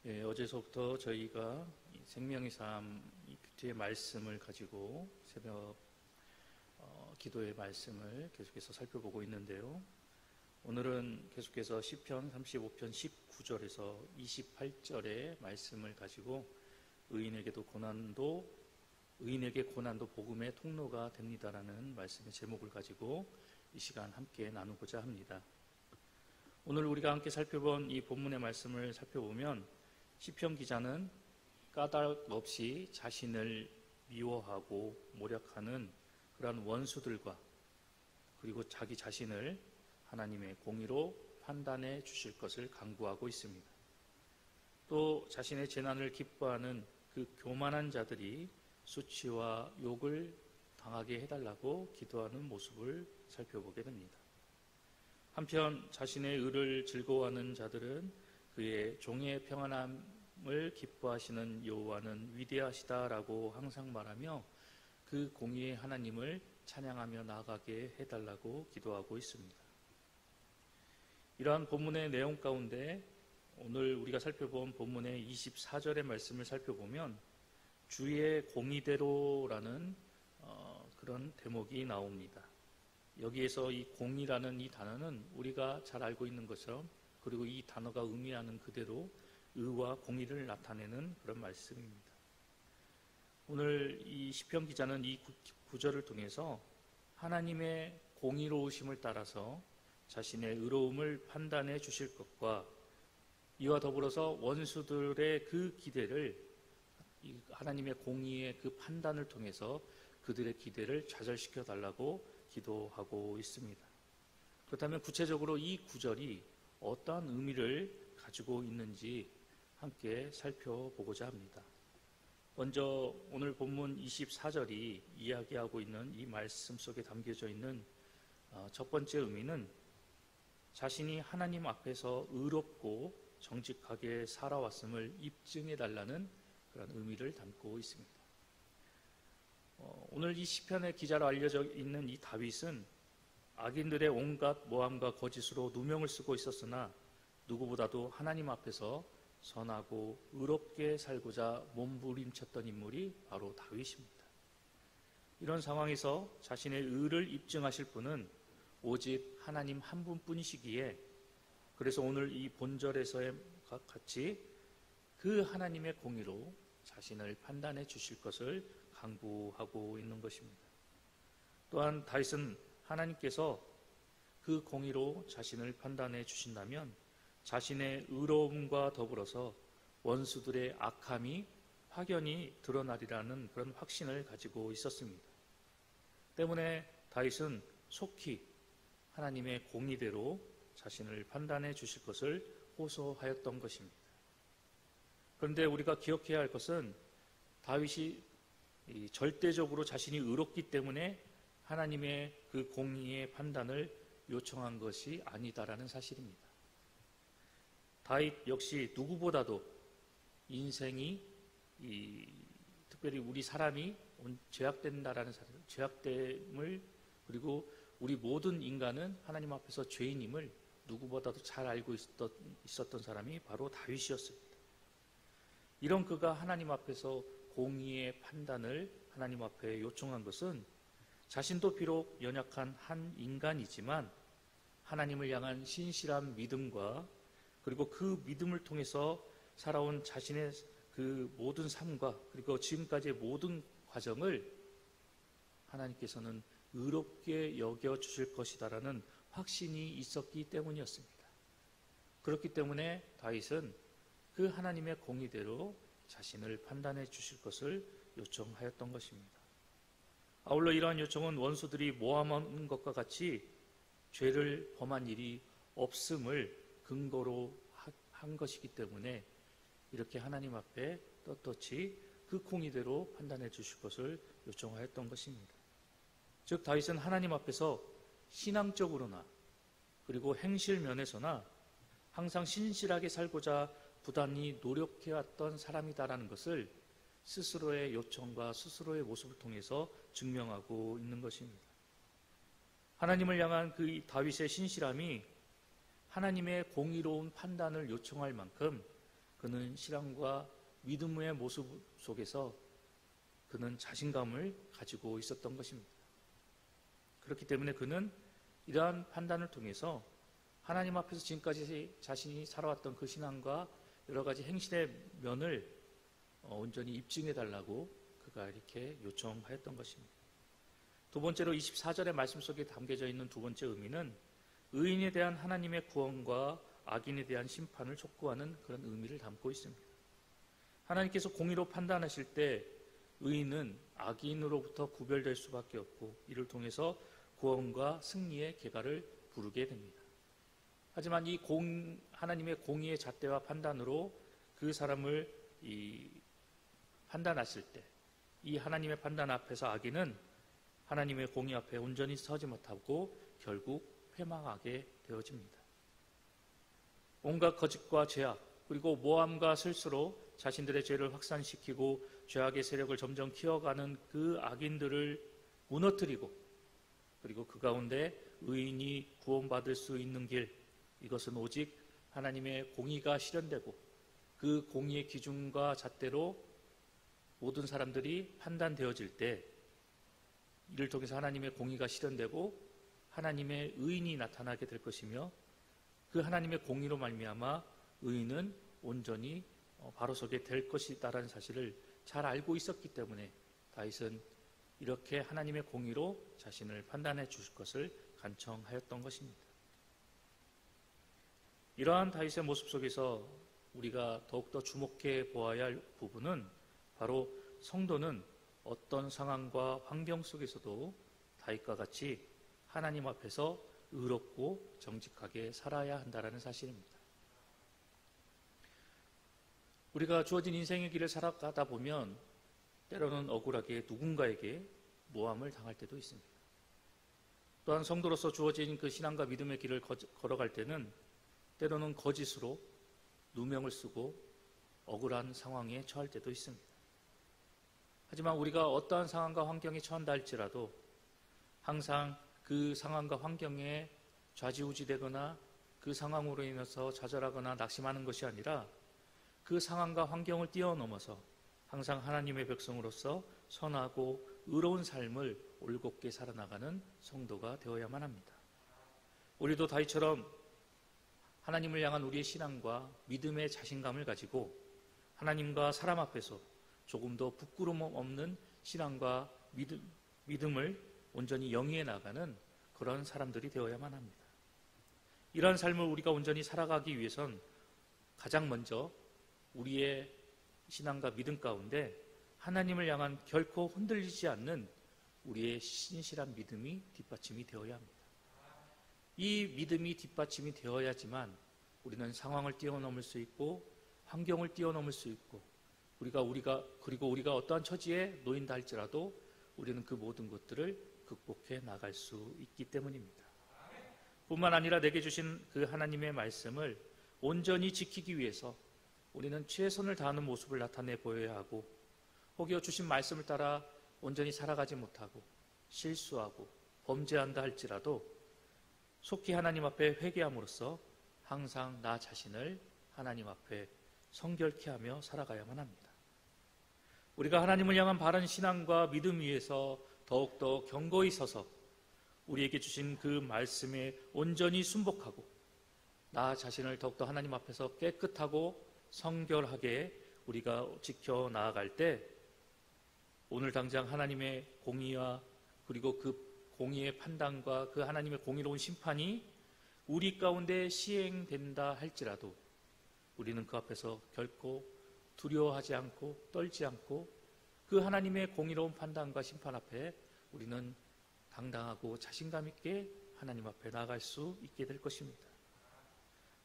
어제서부터 저희가 생명의 삶 큐티의 말씀을 가지고 새벽 기도의 말씀을 계속해서 살펴보고 있는데요. 오늘은 계속해서 시편 35편 19절에서 28절의 말씀을 가지고 의인에게 고난도 복음의 통로가 됩니다라는 말씀의 제목을 가지고 이 시간 함께 나누고자 합니다. 오늘 우리가 함께 살펴본 이 본문의 말씀을 살펴보면 시편 기자는 까닭 없이 자신을 미워하고 모략하는 그러한 원수들과 그리고 자기 자신을 하나님의 공의로 판단해 주실 것을 강구하고 있습니다. 또 자신의 재난을 기뻐하는 그 교만한 자들이 수치와 욕을 당하게 해달라고 기도하는 모습을 살펴보게 됩니다. 한편 자신의 의를 즐거워하는 자들은 그의 종의 평안함을 기뻐하시는 여호와는 위대하시다라고 항상 말하며 그 공의의 하나님을 찬양하며 나아가게 해달라고 기도하고 있습니다. 이러한 본문의 내용 가운데 오늘 우리가 살펴본 본문의 24절의 말씀을 살펴보면 주의 공의대로라는 그런 대목이 나옵니다. 여기에서 이 공의라는 이 단어는 우리가 잘 알고 있는 것처럼 그리고 이 단어가 의미하는 그대로 의와 공의를 나타내는 그런 말씀입니다. 오늘 이 시편 기자는 이 구절을 통해서 하나님의 공의로우심을 따라서 자신의 의로움을 판단해 주실 것과 이와 더불어서 원수들의 그 기대를 하나님의 공의의 그 판단을 통해서 그들의 기대를 좌절시켜 달라고 기도하고 있습니다. 그렇다면 구체적으로 이 구절이 어떠한 의미를 가지고 있는지 함께 살펴보고자 합니다. 먼저 오늘 본문 24절이 이야기하고 있는 이 말씀 속에 담겨져 있는 첫 번째 의미는 자신이 하나님 앞에서 의롭고 정직하게 살아왔음을 입증해 달라는 그런 의미를 담고 있습니다. 오늘 이 시편의 기자로 알려져 있는 이 다윗은 악인들의 온갖 모함과 거짓으로 누명을 쓰고 있었으나 누구보다도 하나님 앞에서 선하고 의롭게 살고자 몸부림쳤던 인물이 바로 다윗입니다. 이런 상황에서 자신의 의를 입증하실 분은 오직 하나님 한 분뿐이시기에 그래서 오늘 이 본절에서의 같이 그 하나님의 공의로 자신을 판단해 주실 것을 강구하고 있는 것입니다. 또한 다윗은 하나님께서 그 공의로 자신을 판단해 주신다면 자신의 의로움과 더불어서 원수들의 악함이 확연히 드러나리라는 그런 확신을 가지고 있었습니다. 때문에 다윗은 속히 하나님의 공의대로 자신을 판단해 주실 것을 호소하였던 것입니다. 그런데 우리가 기억해야 할 것은 다윗이 절대적으로 자신이 의롭기 때문에 하나님의 그 공의의 판단을 요청한 것이 아니다라는 사실입니다. 다윗 역시 누구보다도 인생이 특별히 우리 사람이 죄악된다라는 사실, 죄악됨을 그리고 우리 모든 인간은 하나님 앞에서 죄인임을 누구보다도 잘 알고 있었던 사람이 바로 다윗이었습니다. 이런 그가 하나님 앞에서 공의의 판단을 하나님 앞에 요청한 것은 자신도 비록 연약한 한 인간이지만 하나님을 향한 신실한 믿음과 그리고 그 믿음을 통해서 살아온 자신의 그 모든 삶과 그리고 지금까지의 모든 과정을 하나님께서는 의롭게 여겨주실 것이다라는 확신이 있었기 때문이었습니다. 그렇기 때문에 다윗은 그 하나님의 공의대로 자신을 판단해 주실 것을 요청하였던 것입니다. 아울러 이러한 요청은 원수들이 모함하는 것과 같이 죄를 범한 일이 없음을 근거로 한 것이기 때문에 이렇게 하나님 앞에 떳떳이 그 공의대로 판단해 주실 것을 요청하였던 것입니다. 즉 다윗은 하나님 앞에서 신앙적으로나 그리고 행실 면에서나 항상 신실하게 살고자 부단히 노력해왔던 사람이다라는 것을 스스로의 요청과 스스로의 모습을 통해서 증명하고 있는 것입니다. 하나님을 향한 그 다윗의 신실함이 하나님의 공의로운 판단을 요청할 만큼 그는 신앙과 믿음의 모습 속에서 그는 자신감을 가지고 있었던 것입니다. 그렇기 때문에 그는 이러한 판단을 통해서 하나님 앞에서 지금까지 자신이 살아왔던 그 신앙과 여러 가지 행실의 면을 온전히 입증해 달라고 그가 이렇게 요청하였던 것입니다. 두 번째로 24절의 말씀 속에 담겨져 있는 두 번째 의미는 의인에 대한 하나님의 구원과 악인에 대한 심판을 촉구하는 그런 의미를 담고 있습니다. 하나님께서 공의로 판단하실 때 의인은 악인으로부터 구별될 수밖에 없고 이를 통해서 구원과 승리의 계가를 부르게 됩니다. 하지만 이 하나님의 공의의 잣대와 판단으로 그 사람을 판단하실 때 이 하나님의 판단 앞에서 악인은 하나님의 공의 앞에 온전히 서지 못하고 결국 회망하게 되어집니다. 온갖 거짓과 죄악 그리고 모함과 실수로 자신들의 죄를 확산시키고 죄악의 세력을 점점 키워가는 그 악인들을 무너뜨리고 그리고 그 가운데 의인이 구원받을 수 있는 길, 이것은 오직 하나님의 공의가 실현되고 그 공의의 기준과 잣대로 모든 사람들이 판단되어질 때 이를 통해서 하나님의 공의가 실현되고 하나님의 의인이 나타나게 될 것이며 그 하나님의 공의로 말미암아 의인은 온전히 바로 서게 될 것이다라는 사실을 잘 알고 있었기 때문에 다윗은 이렇게 하나님의 공의로 자신을 판단해 주실 것을 간청하였던 것입니다. 이러한 다윗의 모습 속에서 우리가 더욱더 주목해 보아야 할 부분은 바로 성도는 어떤 상황과 환경 속에서도 다윗과 같이 하나님 앞에서 의롭고 정직하게 살아야 한다는 사실입니다. 우리가 주어진 인생의 길을 살아가다 보면 때로는 억울하게 누군가에게 모함을 당할 때도 있습니다. 또한 성도로서 주어진 그 신앙과 믿음의 길을 걸어갈 때는 때로는 거짓으로 누명을 쓰고 억울한 상황에 처할 때도 있습니다. 하지만 우리가 어떠한 상황과 환경에 처한다 할지라도 항상 그 상황과 환경에 좌지우지되거나 그 상황으로 인해서 좌절하거나 낙심하는 것이 아니라 그 상황과 환경을 뛰어넘어서 항상 하나님의 백성으로서 선하고 의로운 삶을 올곧게 살아나가는 성도가 되어야만 합니다. 우리도 다윗처럼 하나님을 향한 우리의 신앙과 믿음의 자신감을 가지고 하나님과 사람 앞에서 조금 더 부끄러움 없는 신앙과 믿음을 온전히 영위해 나가는 그런 사람들이 되어야만 합니다. 이러한 삶을 우리가 온전히 살아가기 위해선 가장 먼저 우리의 신앙과 믿음 가운데 하나님을 향한 결코 흔들리지 않는 우리의 신실한 믿음이 뒷받침이 되어야 합니다. 이 믿음이 뒷받침이 되어야지만 우리는 상황을 뛰어넘을 수 있고 환경을 뛰어넘을 수 있고 그리고 우리가 어떠한 처지에 놓인다 할지라도 우리는 그 모든 것들을 극복해 나갈 수 있기 때문입니다. 뿐만 아니라 내게 주신 그 하나님의 말씀을 온전히 지키기 위해서 우리는 최선을 다하는 모습을 나타내 보여야 하고 혹여 주신 말씀을 따라 온전히 살아가지 못하고 실수하고 범죄한다 할지라도 속히 하나님 앞에 회개함으로써 항상 나 자신을 하나님 앞에 성결케 하며 살아가야만 합니다. 우리가 하나님을 향한 바른 신앙과 믿음 위에서 더욱더 견고히 서서 우리에게 주신 그 말씀에 온전히 순복하고 나 자신을 더욱더 하나님 앞에서 깨끗하고 성결하게 우리가 지켜 나아갈 때 오늘 당장 하나님의 공의와 그리고 그 공의의 판단과 그 하나님의 공의로운 심판이 우리 가운데 시행된다 할지라도 우리는 그 앞에서 결코 두려워하지 않고 떨지 않고 그 하나님의 공의로운 판단과 심판 앞에 우리는 당당하고 자신감 있게 하나님 앞에 나아갈 수 있게 될 것입니다.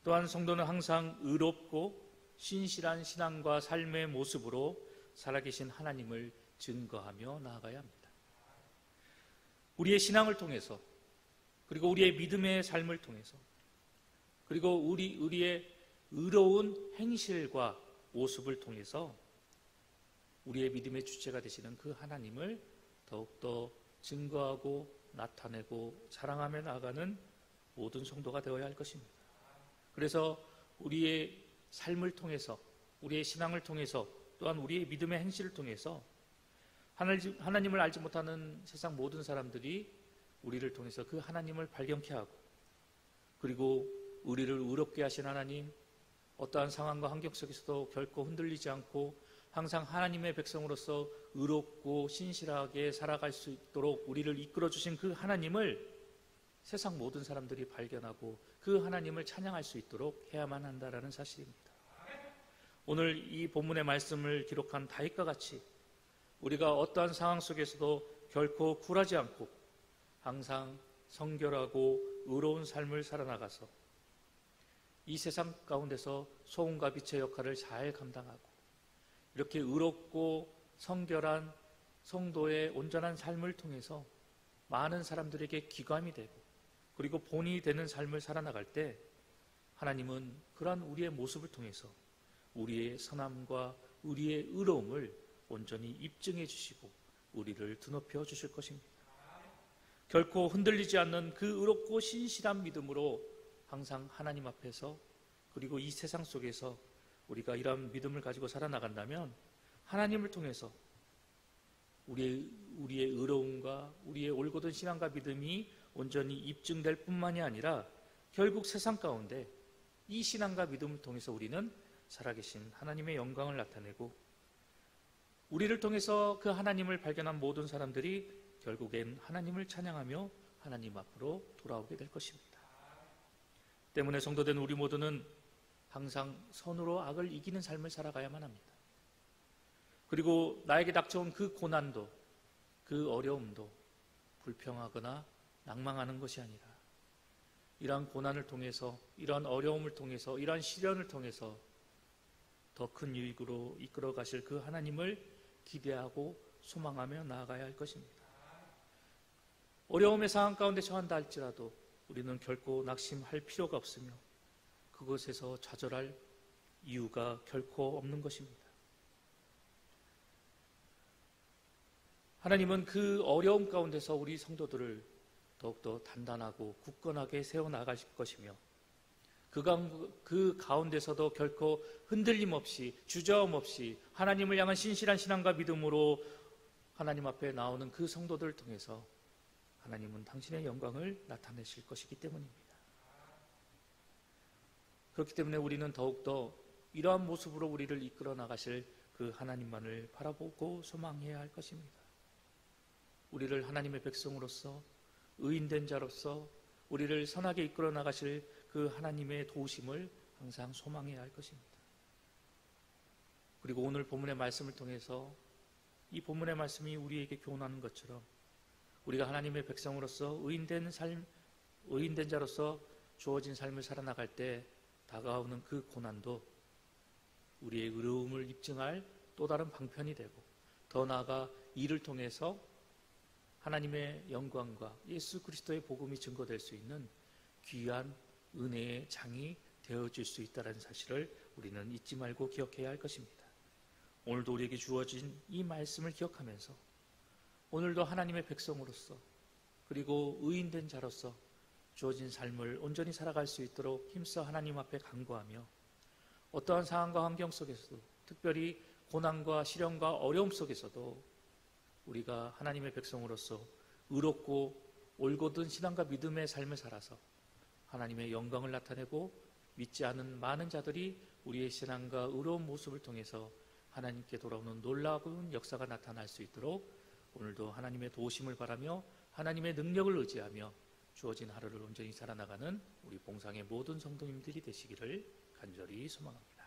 또한 성도는 항상 의롭고 신실한 신앙과 삶의 모습으로 살아계신 하나님을 증거하며 나아가야 합니다. 우리의 신앙을 통해서 그리고 우리의 믿음의 삶을 통해서 그리고 우리의 의로운 행실과 모습을 통해서 우리의 믿음의 주체가 되시는 그 하나님을 더욱더 증거하고 나타내고 자랑하며 나아가는 모든 성도가 되어야 할 것입니다. 그래서 우리의 삶을 통해서 우리의 신앙을 통해서 또한 우리의 믿음의 행실을 통해서 하나님을 알지 못하는 세상 모든 사람들이 우리를 통해서 그 하나님을 발견케 하고, 그리고 우리를 의롭게 하신 하나님, 어떠한 상황과 환경 속에서도 결코 흔들리지 않고 항상 하나님의 백성으로서 의롭고 신실하게 살아갈 수 있도록 우리를 이끌어 주신 그 하나님을 세상 모든 사람들이 발견하고 그 하나님을 찬양할 수 있도록 해야만 한다라는 사실입니다. 오늘 이 본문의 말씀을 기록한 다윗과 같이 우리가 어떠한 상황 속에서도 결코 굴하지 않고 항상 성결하고 의로운 삶을 살아나가서 이 세상 가운데서 소금과 빛의 역할을 잘 감당하고 이렇게 의롭고 성결한 성도의 온전한 삶을 통해서 많은 사람들에게 기감이 되고 그리고 본이 되는 삶을 살아나갈 때 하나님은 그러한 우리의 모습을 통해서 우리의 선함과 우리의 의로움을 온전히 입증해 주시고 우리를 드높여 주실 것입니다. 결코 흔들리지 않는 그 의롭고 신실한 믿음으로 항상 하나님 앞에서 그리고 이 세상 속에서 우리가 이런 믿음을 가지고 살아나간다면 하나님을 통해서 우리의 의로움과 우리의 올곧은 신앙과 믿음이 온전히 입증될 뿐만이 아니라 결국 세상 가운데 이 신앙과 믿음을 통해서 우리는 살아계신 하나님의 영광을 나타내고 우리를 통해서 그 하나님을 발견한 모든 사람들이 결국엔 하나님을 찬양하며 하나님 앞으로 돌아오게 될 것입니다. 때문에 성도된 우리 모두는 항상 선으로 악을 이기는 삶을 살아가야만 합니다. 그리고 나에게 닥쳐온 그 고난도, 그 어려움도 불평하거나 낭망하는 것이 아니라 이러한 고난을 통해서, 이러한 어려움을 통해서, 이러한 시련을 통해서 더 큰 유익으로 이끌어 가실 그 하나님을 기대하고 소망하며 나아가야 할 것입니다. 어려움의 상황 가운데 처한다 할지라도 우리는 결코 낙심할 필요가 없으며 그것에서 좌절할 이유가 결코 없는 것입니다. 하나님은 그 어려움 가운데서 우리 성도들을 더욱더 단단하고 굳건하게 세워나가실 것이며 그 가운데서도 결코 흔들림 없이 주저함 없이 하나님을 향한 신실한 신앙과 믿음으로 하나님 앞에 나오는 그 성도들을 통해서 하나님은 당신의 영광을 나타내실 것이기 때문입니다. 그렇기 때문에 우리는 더욱더 이러한 모습으로 우리를 이끌어 나가실 그 하나님만을 바라보고 소망해야 할 것입니다. 우리를 하나님의 백성으로서 의인된 자로서 우리를 선하게 이끌어 나가실 그 하나님의 도우심을 항상 소망해야 할 것입니다. 그리고 오늘 본문의 말씀을 통해서 이 본문의 말씀이 우리에게 교훈하는 것처럼 우리가 하나님의 백성으로서 의인된 자로서 주어진 삶을 살아나갈 때 다가오는 그 고난도 우리의 의로움을 입증할 또 다른 방편이 되고 더 나아가 이를 통해서 하나님의 영광과 예수 그리스도의 복음이 증거될 수 있는 귀한 은혜의 장이 되어질 수 있다는 사실을 우리는 잊지 말고 기억해야 할 것입니다. 오늘도 우리에게 주어진 이 말씀을 기억하면서 오늘도 하나님의 백성으로서 그리고 의인된 자로서 주어진 삶을 온전히 살아갈 수 있도록 힘써 하나님 앞에 간구하며 어떠한 상황과 환경 속에서도 특별히 고난과 시련과 어려움 속에서도 우리가 하나님의 백성으로서 의롭고 올곧은 신앙과 믿음의 삶을 살아서 하나님의 영광을 나타내고 믿지 않은 많은 자들이 우리의 신앙과 의로운 모습을 통해서 하나님께 돌아오는 놀라운 역사가 나타날 수 있도록 오늘도 하나님의 도우심을 바라며 하나님의 능력을 의지하며 주어진 하루를 온전히 살아나가는 우리 봉상의 모든 성도님들이 되시기를 간절히 소망합니다.